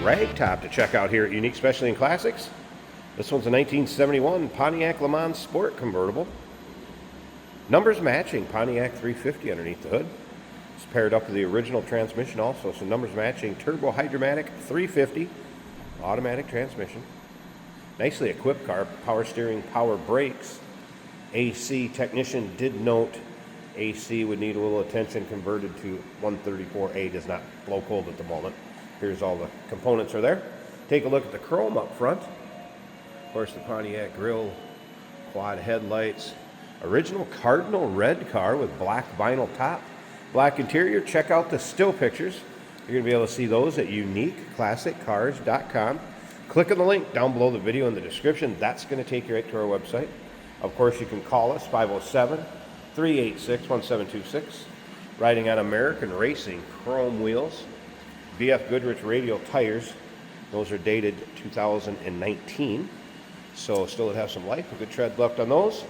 rag top to check out here at Unique Specialty and Classics. This one's a 1971 Pontiac LeMans Sport convertible. Numbers matching, Pontiac 350 underneath the hood. It's paired up with the original transmission also, so numbers matching turbo hydromatic 350 automatic transmission. Nicely equipped car, power steering, power brakes. AC technician did note AC would need a little attention, converted to 134A, does not blow cold at the moment. Here's all the components are there. Take a look at the chrome up front. Of course, the Pontiac grille, quad headlights. Original cardinal red car with black vinyl top, black interior. Check out the still pictures. You're going to be able to see those at uniqueclassiccars.com. Click on the link down below the video in the description. That's going to take you right to our website. Of course, you can call us, 507-386-1726. Riding on American Racing chrome wheels. BF Goodrich radial tires. Those are dated 2019. So still would have some life, a good tread left on those.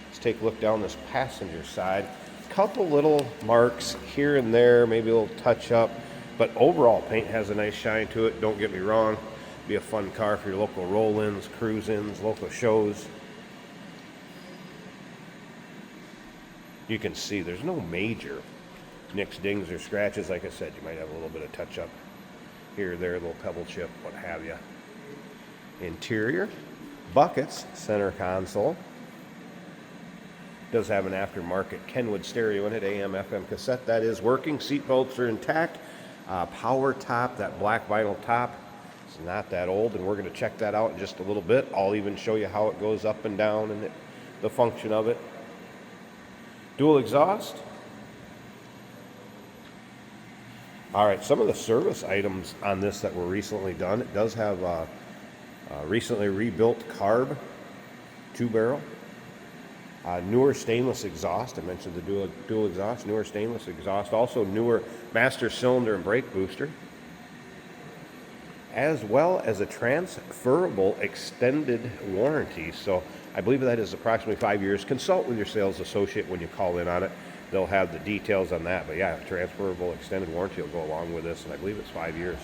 Let's take a look down this passenger side. Couple little marks here and there, maybe a little touch up. But overall, paint has a nice shine to it. Don't get me wrong. Be a fun car for your local roll-ins, cruise-ins, local shows. You can see there's no major nicks, dings, or scratches. Like I said, you might have a little bit of touch-up here or there, a little pebble chip, what have you. Interior, buckets, center console. Does have an aftermarket Kenwood stereo in it, AM, FM cassette. That is working. Seat belts are intact. Power top, that black vinyl top. It's not that old, and we're going to check that out in just a little bit. I'll even show you how it goes up and down and the function of it. Dual exhaust. All right, some of the service items on this that were recently done. It does have a recently rebuilt carb 2-barrel. Newer stainless exhaust. I mentioned the dual exhaust. Newer stainless exhaust. Also newer master cylinder and brake booster. As well as a transferable extended warranty. So I believe that is approximately 5 years. Consult with your sales associate when you call in on it. They'll have the details on that. But yeah, transferable extended warranty will go along with this, and I believe it's 5 years.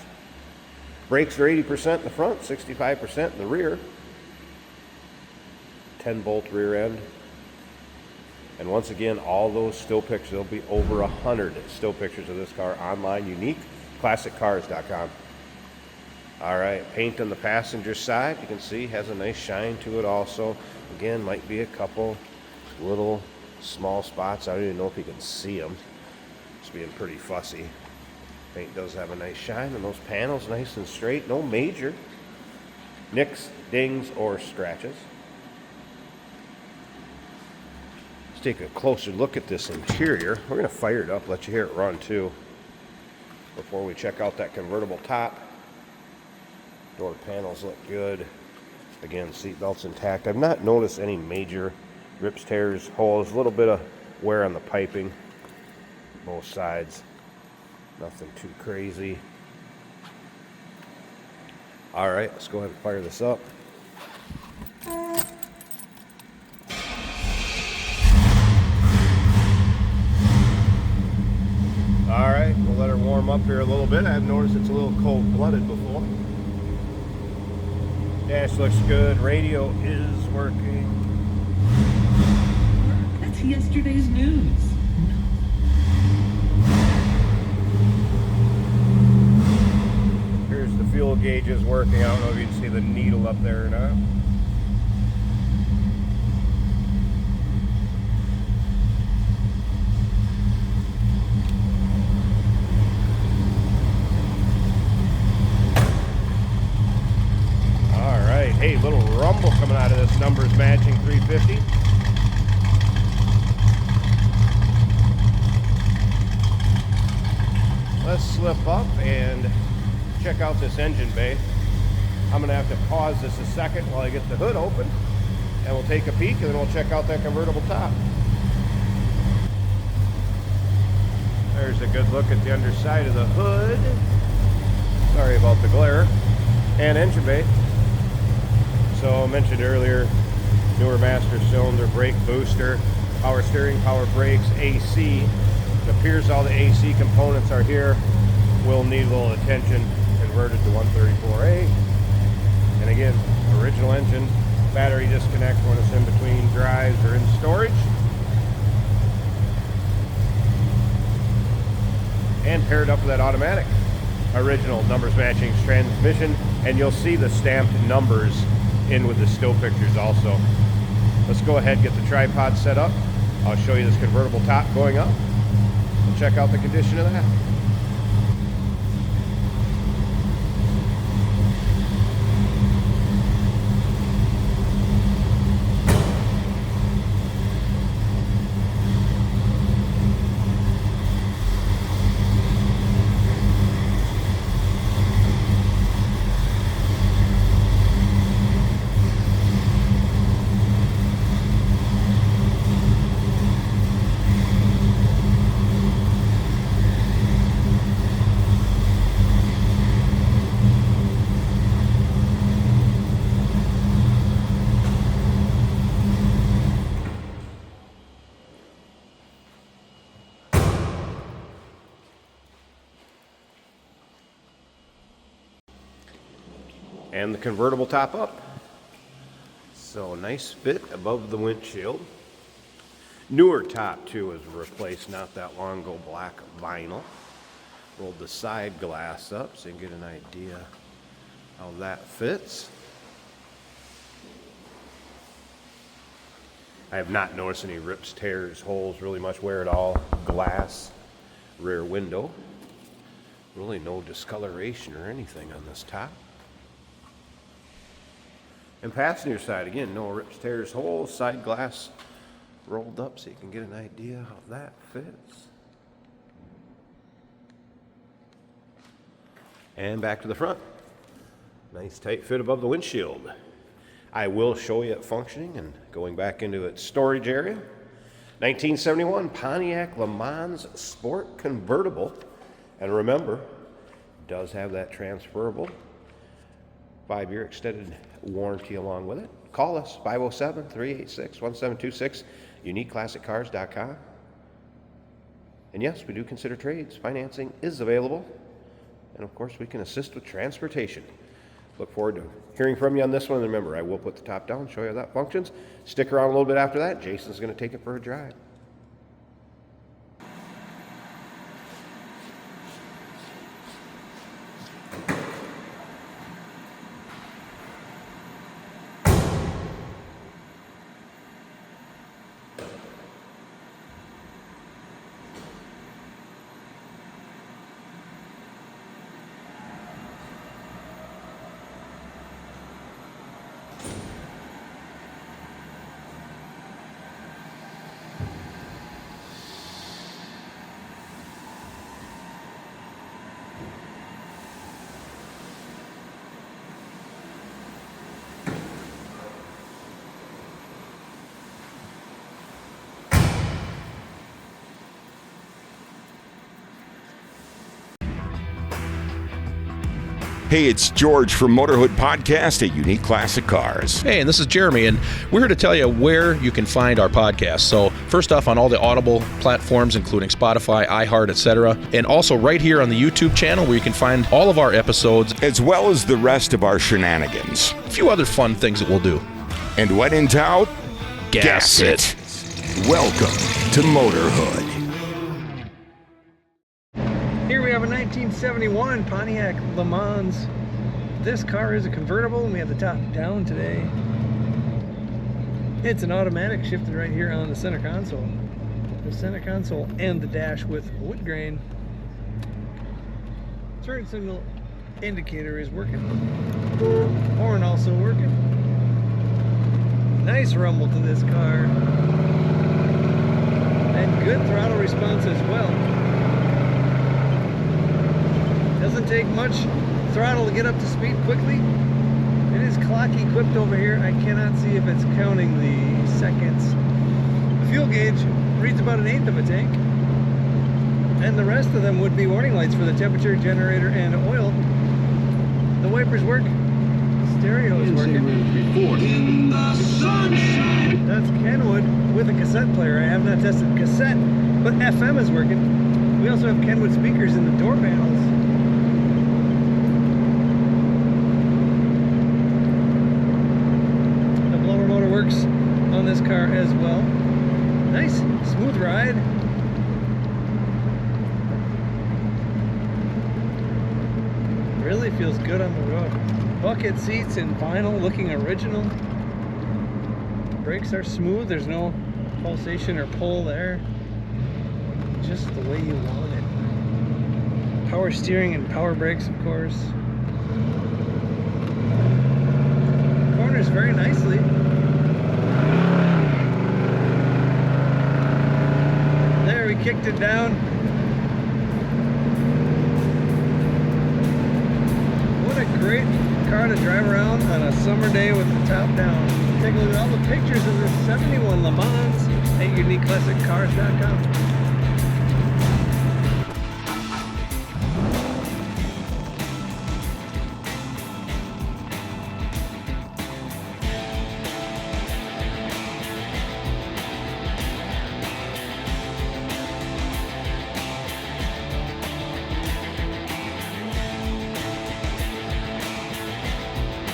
Brakes are 80% in the front, 65% in the rear. 10-bolt rear end. And once again, all those still pictures, there'll be over 100 still pictures of this car online, uniqueclassiccars.com. All right, paint on the passenger side, you can see, has a nice shine to it also. Again, might be a couple little small spots. I don't even know if you can see them. It's being pretty fussy. Paint does have a nice shine, and those panels nice and straight. No major nicks, dings, or scratches. Let's take a closer look at this interior. We're going to fire it up, let you hear it run too, before we check out that convertible top. Door panels look good. Again, seat belts intact. I've not noticed any major rips, tears, holes. A little bit of wear on the piping, both sides. Nothing too crazy. All right, let's go ahead and fire this up. All right, we'll let her warm up here a little bit. I've noticed it's a little cold-blooded before. Dash looks good. Radio is working. That's yesterday's news. Here's the fuel gauges working. I don't know if you can see the needle up there or not. Hey, little rumble coming out of this numbers matching 350. Let's slip up and check out this engine bay. I'm gonna have to pause this a second while I get the hood open, and we'll take a peek, and then we'll check out that convertible top. There's a good look at the underside of the hood. Sorry about the glare. And engine bay. So I mentioned earlier, newer master cylinder, brake booster, power steering, power brakes, AC. It appears all the AC components are here. Will need a little attention and converted to 134A. And again, original engine, battery disconnect when it's in between drives or in storage. And paired up with that automatic original numbers matching transmission, and you'll see the stamped numbers in with the still pictures also. Let's go ahead and get the tripod set up. I'll show you this convertible top going up and check out the condition of that. And the convertible top up. So nice fit above the windshield. Newer top too was replaced not that long ago, black vinyl. Rolled the side glass up so you can get an idea how that fits. I have not noticed any rips, tears, holes, really much wear at all. Glass rear window. Really no discoloration or anything on this top. And passenger side, again, no rips, tears, holes, side glass rolled up so you can get an idea how that fits. And back to the front. Nice tight fit above the windshield. I will show you it functioning and going back into its storage area. 1971 Pontiac LeMans Sport Convertible. And remember, it does have that transferable 5-year extended warranty along with it. Call us, 507-386-1726, uniqueclassiccars.com. And yes, we do consider trades. Financing is available. And of course, we can assist with transportation. Look forward to hearing from you on this one. And remember, I will put the top down, show you how that functions. Stick around a little bit after that. Jason's going to take it for a drive. Hey, it's George from Motorhood Podcast at Unique Classic Cars. Hey, and this is Jeremy, and we're here to tell you where you can find our podcast. So first off, on all the Audible platforms, including Spotify, iHeart, etc., and also right here on the YouTube channel where you can find all of our episodes, as well as the rest of our shenanigans. a few other fun things that we'll do. And when in doubt, Gas it. Welcome to Motorhood. Here we have a 1971 Pontiac LeMans. This car is a convertible and we have the top down today. It's an automatic shifted right here on the center console. The center console and the dash with wood grain. Turn signal indicator is working. Horn also working. Nice rumble to this car. And good throttle response as well. Doesn't take much throttle to get up to speed quickly. It is clock equipped over here. I cannot see if it's counting the seconds. The fuel gauge reads about 1/8 of a tank. And the rest of them would be warning lights for the temperature, generator, and oil. The wipers work. Stereo is working. In the sunshine. That's Kenwood with a cassette player. I have not tested cassette, but FM is working. We also have Kenwood speakers in the door panels. works on this car as well. Nice, smooth ride. Really feels good on the road. Bucket seats in vinyl, looking original. Brakes are smooth, there's no pulsation or pull there. Just the way you want it. Power steering and power brakes, of course. Corners very nicely. There, we kicked it down. What a great car to drive around on a summer day with the top down. Take a look at all the pictures of this 71 Le Mans at uniqueclassiccars.com.